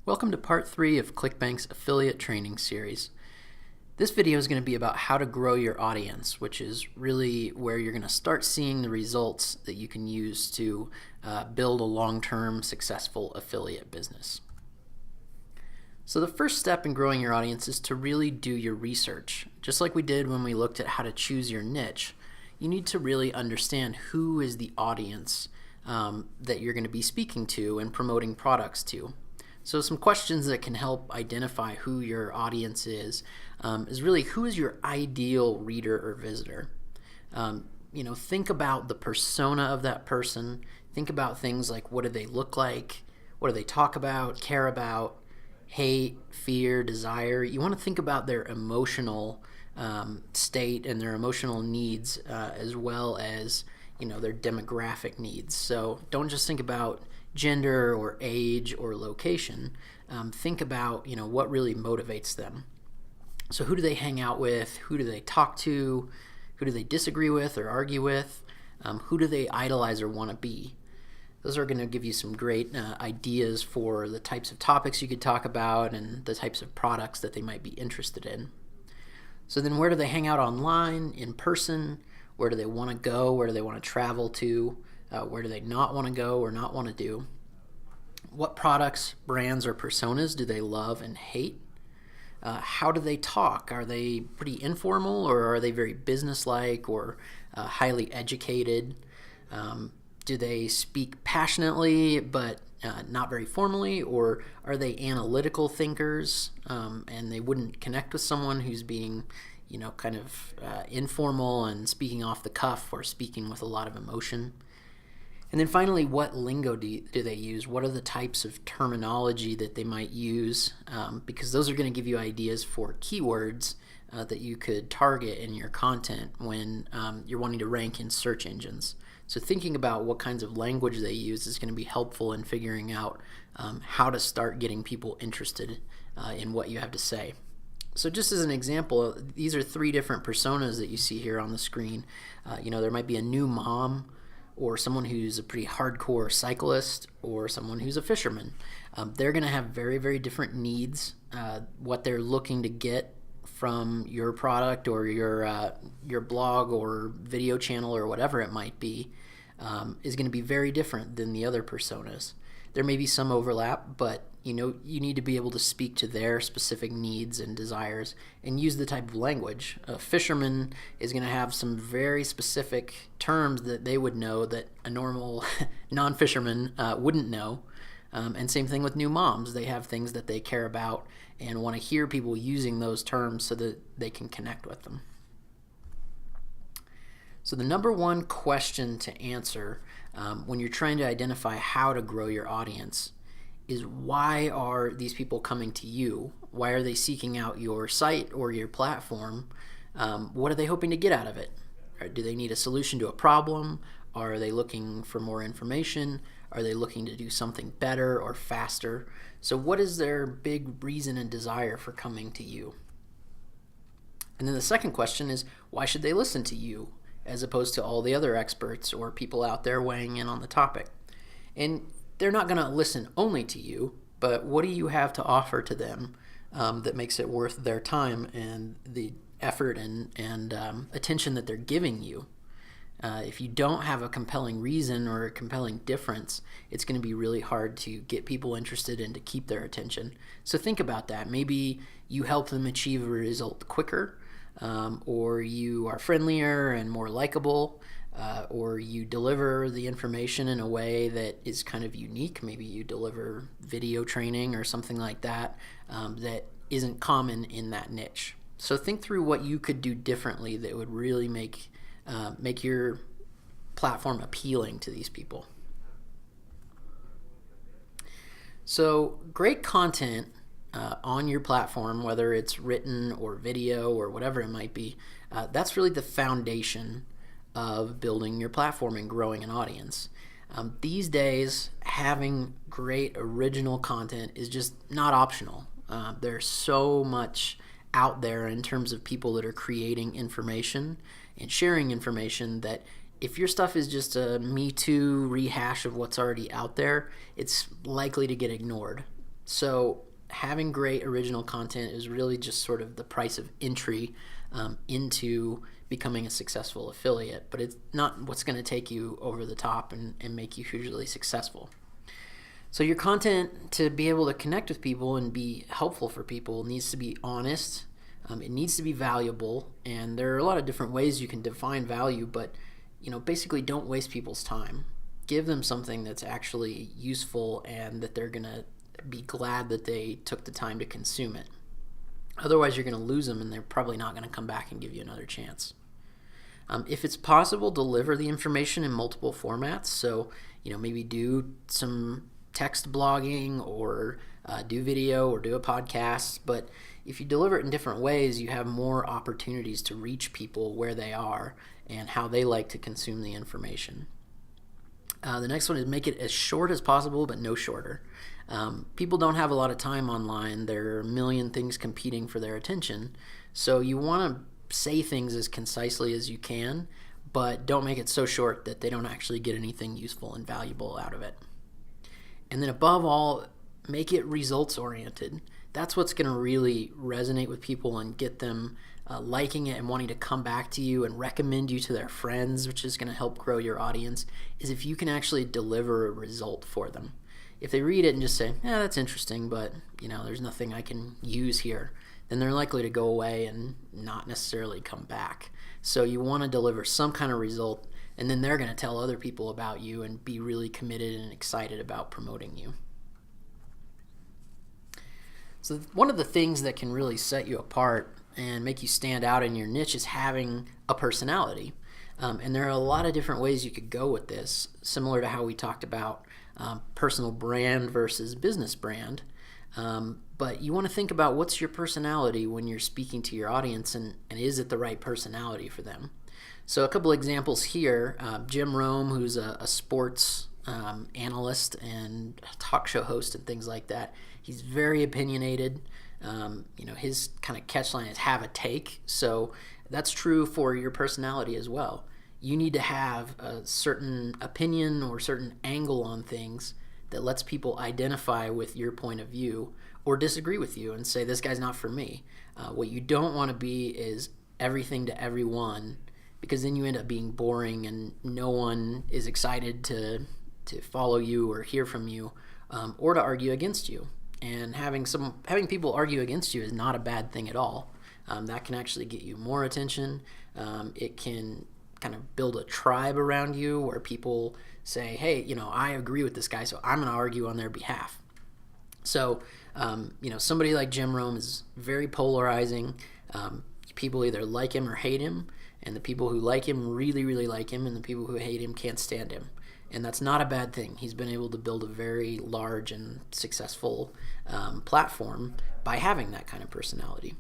Welcome to part 3 of ClickBank's affiliate training series. This video is going to be about how to grow your audience, which is really where you're going to start seeing the results that you can use to build a long-term successful affiliate business. So the first step in growing your audience is to really do your research. Just like we did when we looked at how to choose your niche, you need to really understand who is the audience that you're going to be speaking to and promoting products to. So some questions that can help identify who your audience is really who is your ideal reader or visitor. Think about the persona of that person. Think about things like what do they look like, what do they talk about, care about, hate, fear, desire. You want to think about their emotional state and their emotional needs as well as their demographic needs. So don't just think about gender or age or location. Think about what really motivates them. So who do they hang out with? Who do they talk to? Who do they disagree with or argue with? Who do they idolize or want to be? Those are going to give you some great ideas for the types of topics you could talk about and the types of products that they might be interested in. So then where do they hang out online, in person? Where do they want to go? Where do they want to travel to? Where do they not want to go or not want to do? What products, brands, or personas do they love and hate? How do they talk? Are they pretty informal, or are they very businesslike or highly educated? Do they speak passionately but not very formally, or are they analytical thinkers and they wouldn't connect with someone who's being informal and speaking off the cuff or speaking with a lot of emotion? And then finally, what lingo do they use? What are the types of terminology that they might use? Because those are going to give you ideas for keywords that you could target in your content when you're wanting to rank in search engines. So thinking about what kinds of language they use is going to be helpful in figuring out how to start getting people interested in what you have to say. So just as an example, these are 3 different personas that you see here on the screen. There might be a new mom, or someone who's a pretty hardcore cyclist, or someone who's a fisherman. They're going to have very, very different needs. What they're looking to get from your product or your blog or video channel or whatever it might be is going to be very different than the other personas. There may be some overlap, but you need to be able to speak to their specific needs and desires and use the type of language. A fisherman is going to have some very specific terms that they would know that a normal non-fisherman wouldn't know. And same thing with new moms. They have things that they care about and want to hear people using those terms so that they can connect with them. So the number one question to answer when you're trying to identify how to grow your audience is, why are these people coming to you? Why are they seeking out your site or your platform? What are they hoping to get out of it? Or do they need a solution to a problem? Are they looking for more information? Are they looking to do something better or faster? So what is their big reason and desire for coming to you? And then the second question is, why should they listen to you as opposed to all the other experts or people out there weighing in on the topic? And they're not going to listen only to you, but what do you have to offer to them that makes it worth their time and the effort and attention that they're giving you? If you don't have a compelling reason or a compelling difference, it's going to be really hard to get people interested and to keep their attention. So think about that. Maybe you help them achieve a result quicker, or you are friendlier and more likable, or you deliver the information in a way that is kind of unique. Maybe you deliver video training or something like that that isn't common in that niche. So think through what you could do differently that would really make your platform appealing to these people. So great content on your platform, whether it's written or video or whatever it might be, that's really the foundation of building your platform and growing an audience. These days, having great original content is just not optional. There's so much out there in terms of people that are creating information and sharing information that if your stuff is just a Me Too rehash of what's already out there, it's likely to get ignored. So having great original content is really just sort of the price of entry into becoming a successful affiliate, but it's not what's going to take you over the top and make you hugely successful. So your content, to be able to connect with people and be helpful for people, needs to be honest. It needs to be valuable, and there are a lot of different ways you can define value, but basically don't waste people's time. Give them something that's actually useful and that they're going to be glad that they took the time to consume it. Otherwise, you're going to lose them, and they're probably not going to come back and give you another chance. If it's possible, deliver the information in multiple formats. So, maybe do some text blogging or do video or do a podcast. But if you deliver it in different ways, you have more opportunities to reach people where they are and how they like to consume the information. The next one is make it as short as possible, but no shorter. People don't have a lot of time online. There are a million things competing for their attention. So you want to say things as concisely as you can, but don't make it so short that they don't actually get anything useful and valuable out of it. And then above all, make it results oriented. That's what's going to really resonate with people and get them liking it and wanting to come back to you and recommend you to their friends, which is going to help grow your audience, is if you can actually deliver a result for them. If they read it and just say, yeah, that's interesting, but there's nothing I can use here, then they're likely to go away and not necessarily come back. So you want to deliver some kind of result, and then they're going to tell other people about you and be really committed and excited about promoting you. So one of the things that can really set you apart and make you stand out in your niche is having a personality. And there are a lot of different ways you could go with this, similar to how we talked about personal brand versus business brand. But you want to think about what's your personality when you're speaking to your audience, and is it the right personality for them? So a couple examples here. Jim Rome, who's a sports analyst and talk show host and things like that. He's very opinionated. His kind of catchline is have a take. So that's true for your personality as well. You need to have a certain opinion or certain angle on things that lets people identify with your point of view or disagree with you and say, this guy's not for me. What you don't want to be is everything to everyone, because then you end up being boring and no one is excited to follow you or hear from you or to argue against you. And having people argue against you is not a bad thing at all. That can actually get you more attention. It can kind of build a tribe around you where people say, hey, I agree with this guy, so I'm going to argue on their behalf. So, somebody like Jim Rome is very polarizing. People either like him or hate him, and the people who like him really, really like him, and the people who hate him can't stand him. And that's not a bad thing. He's been able to build a very large and successful platform by having that kind of personality.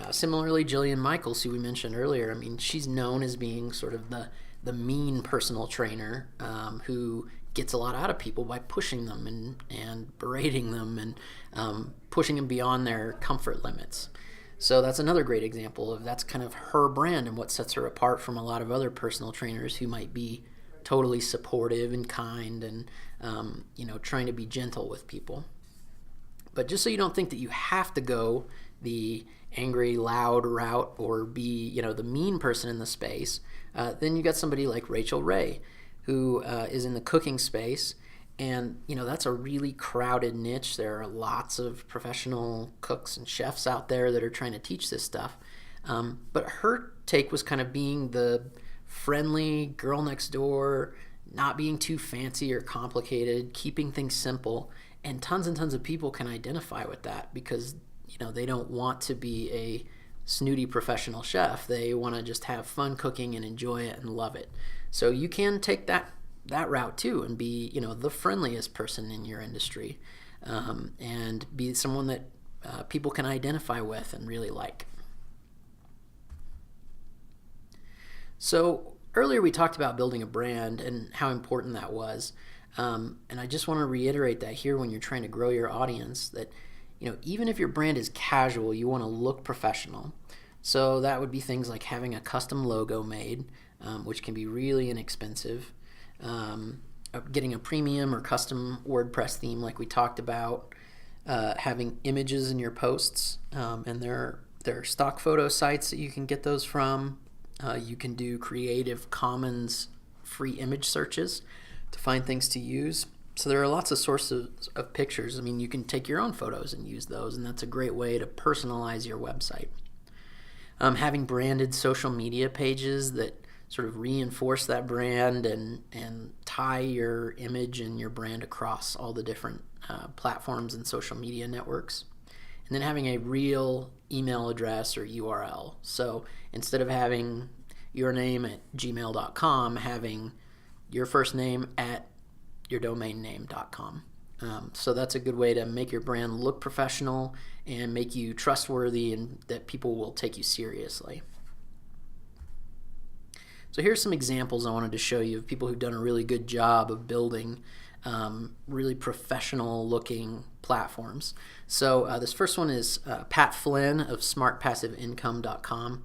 Similarly, Jillian Michaels, who we mentioned earlier, she's known as being sort of the mean personal trainer who gets a lot out of people by pushing them and berating them and pushing them beyond their comfort limits. So that's another great example of that's kind of her brand and what sets her apart from a lot of other personal trainers who might be totally supportive and kind and trying to be gentle with people. But just so you don't think that you have to go the angry, loud route or be the mean person in the space, then you got somebody like Rachel Ray, who is in the cooking space, and that's a really crowded niche. There are lots of professional cooks and chefs out there that are trying to teach this stuff, but her take was kind of being the friendly girl next door, not being too fancy or complicated, keeping things simple, and tons of people can identify with that because they don't want to be a snooty professional chef. They want to just have fun cooking and enjoy it and love it. So you can take that route too and be the friendliest person in your industry and be someone that people can identify with and really like. So earlier we talked about building a brand and how important that was. And I just want to reiterate that here when you're trying to grow your audience, that even if your brand is casual, you want to look professional. So that would be things like having a custom logo made, which can be really inexpensive, getting a premium or custom WordPress theme like we talked about, having images in your posts, and there are stock photo sites that you can get those from. You can do Creative Commons free image searches to find things to use. So there are lots of sources of pictures. I mean, you can take your own photos and use those, and that's a great way to personalize your website. Having branded social media pages that sort of reinforce that brand and tie your image and your brand across all the different platforms and social media networks. And then having a real email address or URL. So instead of having your name at gmail.com, having your first name at yourdomainname.com. So that's a good way to make your brand look professional and make you trustworthy and that people will take you seriously. So here's some examples I wanted to show you of people who've done a really good job of building really professional looking platforms. So this first one is Pat Flynn of smartpassiveincome.com.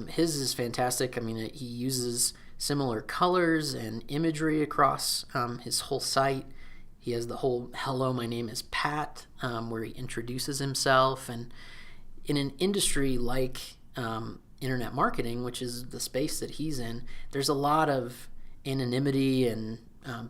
His is fantastic. I mean, he uses similar colors and imagery across his whole site. He has the whole "Hello, my name is Pat," where he introduces himself. And in an industry like internet marketing, which is the space that he's in, there's a lot of anonymity and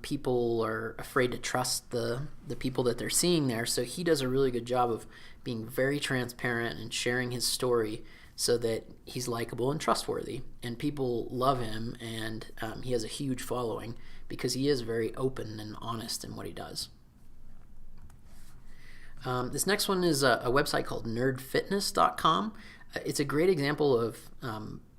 people are afraid to trust the people that they're seeing there. So he does a really good job of being very transparent and sharing his story so that he's likable and trustworthy. And people love him, and he has a huge following because he is very open and honest in what he does. This next one is a website called nerdfitness.com. It's a great example of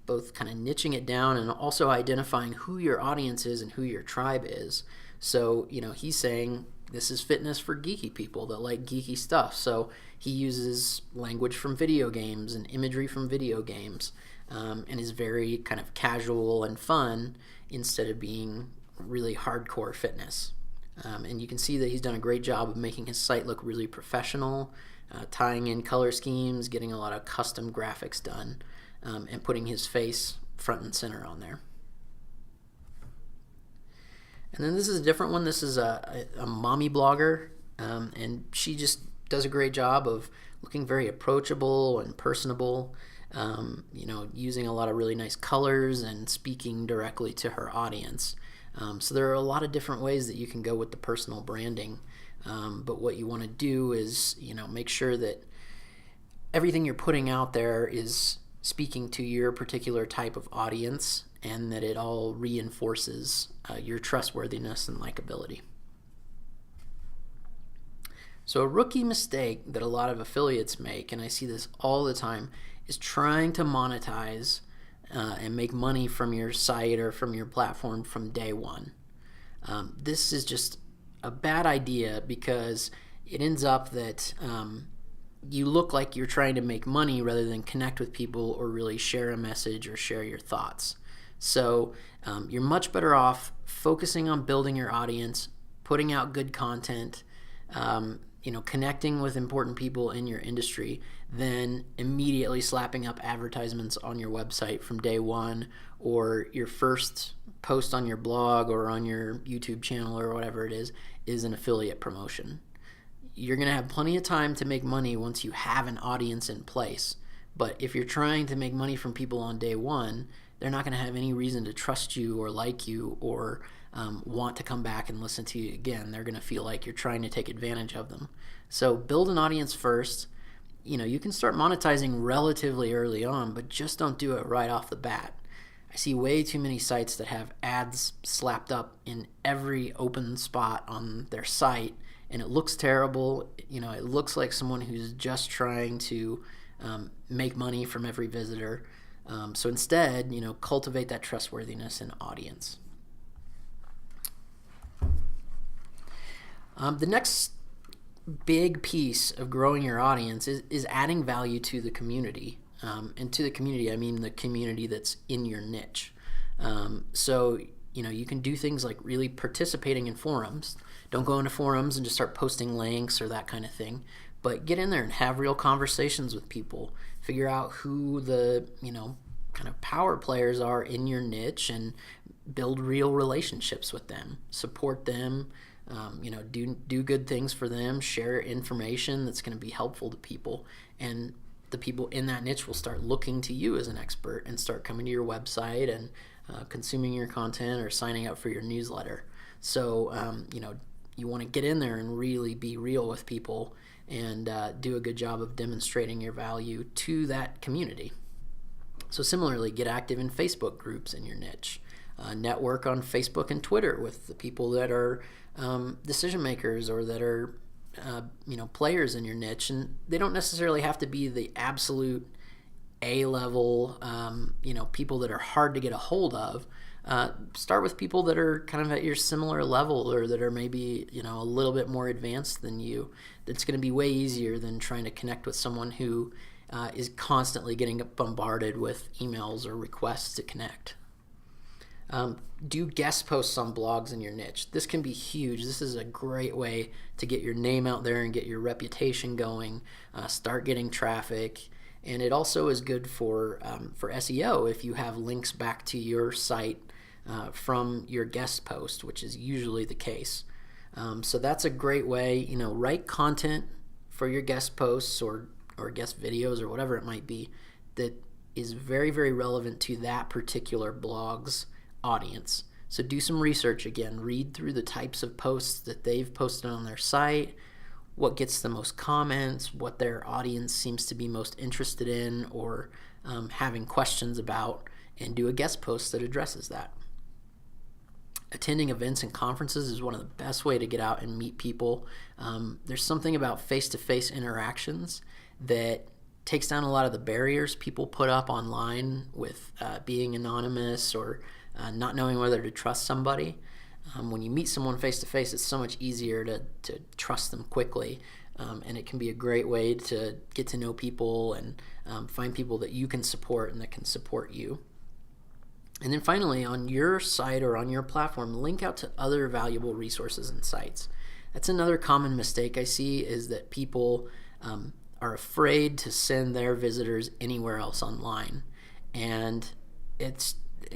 both kind of niching it down and also identifying who your audience is and who your tribe is. So, he's saying this is fitness for geeky people that like geeky stuff. So he uses language from video games and imagery from video games, and is very kind of casual and fun instead of being really hardcore fitness. And you can see that he's done a great job of making his site look really professional, tying in color schemes, getting a lot of custom graphics done, and putting his face front and center on there. And then this is a different one. This is a mommy blogger, and she just does a great job of looking very approachable and personable, using a lot of really nice colors and speaking directly to her audience. So there are a lot of different ways that you can go with the personal branding, but what you want to do is make sure that everything you're putting out there is speaking to your particular type of audience and that it all reinforces your trustworthiness and likability. So a rookie mistake that a lot of affiliates make, and I see this all the time, is trying to monetize and make money from your site or from your platform from day one. This is just a bad idea because it ends up that you look like you're trying to make money rather than connect with people or really share a message or share your thoughts. So you're much better off focusing on building your audience, putting out good content, connecting with important people in your industry, than immediately slapping up advertisements on your website from day one, or your first post on your blog or on your YouTube channel or whatever it is an affiliate promotion. You're going to have plenty of time to make money once you have an audience in place. But if you're trying to make money from people on day one, they're not going to have any reason to trust you or like you or want to come back and listen to you again. They're going to feel like you're trying to take advantage of them. So build an audience first. You can start monetizing relatively early on, but just don't do it right off the bat. I see way too many sites that have ads slapped up in every open spot on their site, and it looks terrible. It looks like someone who's just trying to make money from every visitor. So instead, cultivate that trustworthiness and audience. The next big piece of growing your audience is adding value to the community. And to the community, I mean the community that's in your niche. So you can do things like really participating in forums. Don't go into forums and just start posting links or that kind of thing, but get in there and have real conversations with people. Figure out who the, kind of power players are in your niche and build real relationships with them. Support them. Do good things for them, share information that's going to be helpful to people, and the people in that niche will start looking to you as an expert and start coming to your website and consuming your content or signing up for your newsletter. So you want to get in there and really be real with people and do a good job of demonstrating your value to that community. So similarly, get active in Facebook groups in your niche. Network on Facebook and Twitter with the people that are decision makers or that are players in your niche, and they don't necessarily have to be the absolute A-level people that are hard to get a hold of. Start with people that are kind of at your similar level or that are maybe a little bit more advanced than you. That's going to be way easier than trying to connect with someone who is constantly getting bombarded with emails or requests to connect. Do guest posts on blogs in your niche. This can be huge. This is a great way to get your name out there and get your reputation going, start getting traffic. And it also is good for SEO if you have links back to your site from your guest post, which is usually the case. So that's a great way. Write content for your guest posts or guest videos or whatever it might be that is very, very relevant to that particular blog's audience. So do some research again. Read through the types of posts that they've posted on their site, what gets the most comments, what their audience seems to be most interested in or having questions about, and do a guest post that addresses that. Attending events and conferences is one of the best way to get out and meet people. There's something about face-to-face interactions that takes down a lot of the barriers people put up online with being anonymous or not knowing whether to trust somebody. When you meet someone face-to-face, it's so much easier to trust them quickly, and it can be a great way to get to know people and find people that you can support and that can support you. And then finally, on your site or on your platform, link out to other valuable resources and sites. That's another common mistake I see, is that people are afraid to send their visitors anywhere else online, and it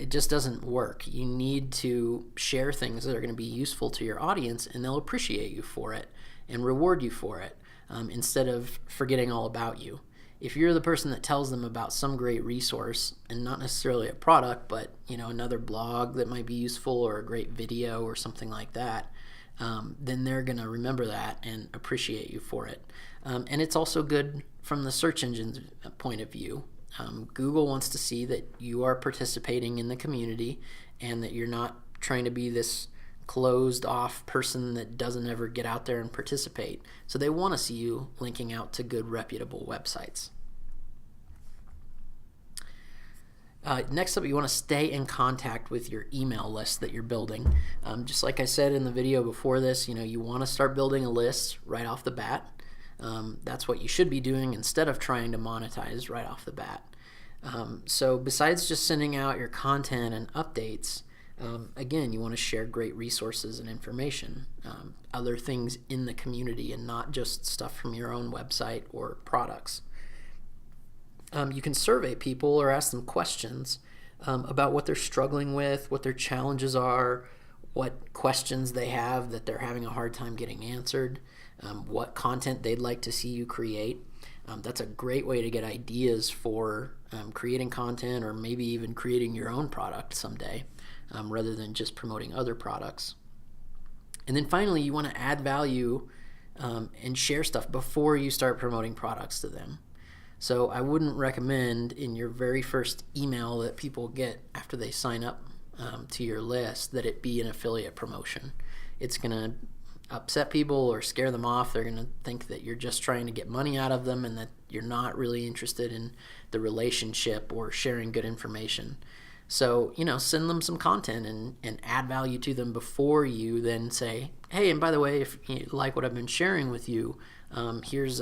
just doesn't work. You need to share things that are going to be useful to your audience, and they'll appreciate you for it and reward you for it instead of forgetting all about you. If you're the person that tells them about some great resource, and not necessarily a product, but another blog that might be useful or a great video or something like that, then they're going to remember that and appreciate you for it. And it's also good from the search engine's point of view. Google wants to see that you are participating in the community and that you're not trying to be this closed off person that doesn't ever get out there and participate. So they want to see you linking out to good, reputable websites. Next up, you want to stay in contact with your email list that you're building. Just like I said in the video before this, you want to start building a list right off the bat. That's what you should be doing instead of trying to monetize right off the bat. So besides just sending out your content and updates, again, you want to share great resources and information, other things in the community and not just stuff from your own website or products. You can survey people or ask them questions about what they're struggling with, what their challenges are, what questions they have that they're having a hard time getting answered, what content they'd like to see you create. That's a great way to get ideas for creating content or maybe even creating your own product someday, rather than just promoting other products. And then finally, you want to add value and share stuff before you start promoting products to them. So I wouldn't recommend in your very first email that people get after they sign up to your list that it be an affiliate promotion. It's going to upset people or scare them off. They're going to think that you're just trying to get money out of them and that you're not really interested in the relationship or sharing good information. So, send them some content and add value to them before you then say, hey, and by the way, if you like what I've been sharing with you, here's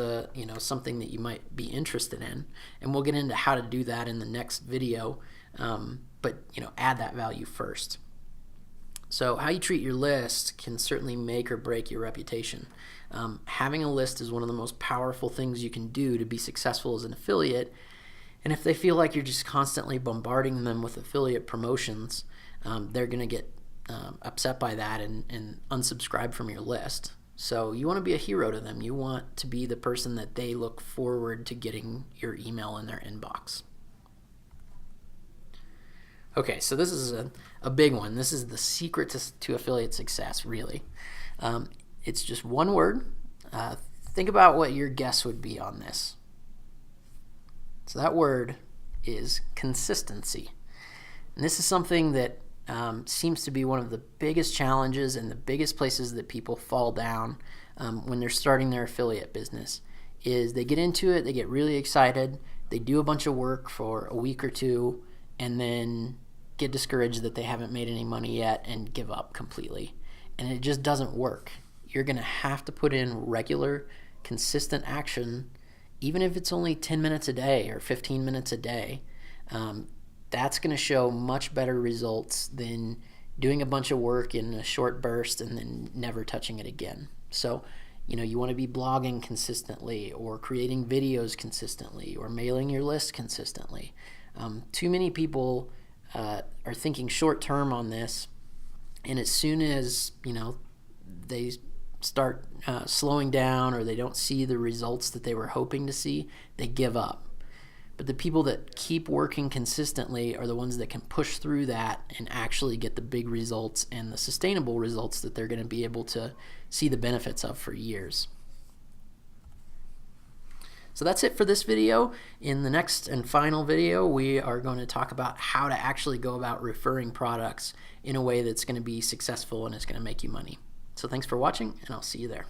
something that you might be interested in. And we'll get into how to do that in the next video, but add that value first. So how you treat your list can certainly make or break your reputation. Having a list is one of the most powerful things you can do to be successful as an affiliate. And if they feel like you're just constantly bombarding them with affiliate promotions, they're going to get upset by that and unsubscribe from your list. So you want to be a hero to them. You want to be the person that they look forward to getting your email in their inbox. Okay, so this is a big one. This is the secret to affiliate success, really. It's just one word. Think about what your guess would be on this. So that word is consistency. And this is something that seems to be one of the biggest challenges and the biggest places that people fall down when they're starting their affiliate business. Is they get into it, they get really excited, they do a bunch of work for a week or two, and then get discouraged that they haven't made any money yet and give up completely. And it just doesn't work. You're going to have to put in regular, consistent action, even if it's only 10 minutes a day or 15 minutes a day. That's going to show much better results than doing a bunch of work in a short burst and then never touching it again. So, you want to be blogging consistently or creating videos consistently or mailing your list consistently. Too many people are thinking short term on this, and as soon as they start slowing down or they don't see the results that they were hoping to see, they give up. But the people that keep working consistently are the ones that can push through that and actually get the big results and the sustainable results that they're going to be able to see the benefits of for years. So that's it for this video. In the next and final video, we are going to talk about how to actually go about referring products in a way that's going to be successful and is going to make you money. So thanks for watching, and I'll see you there.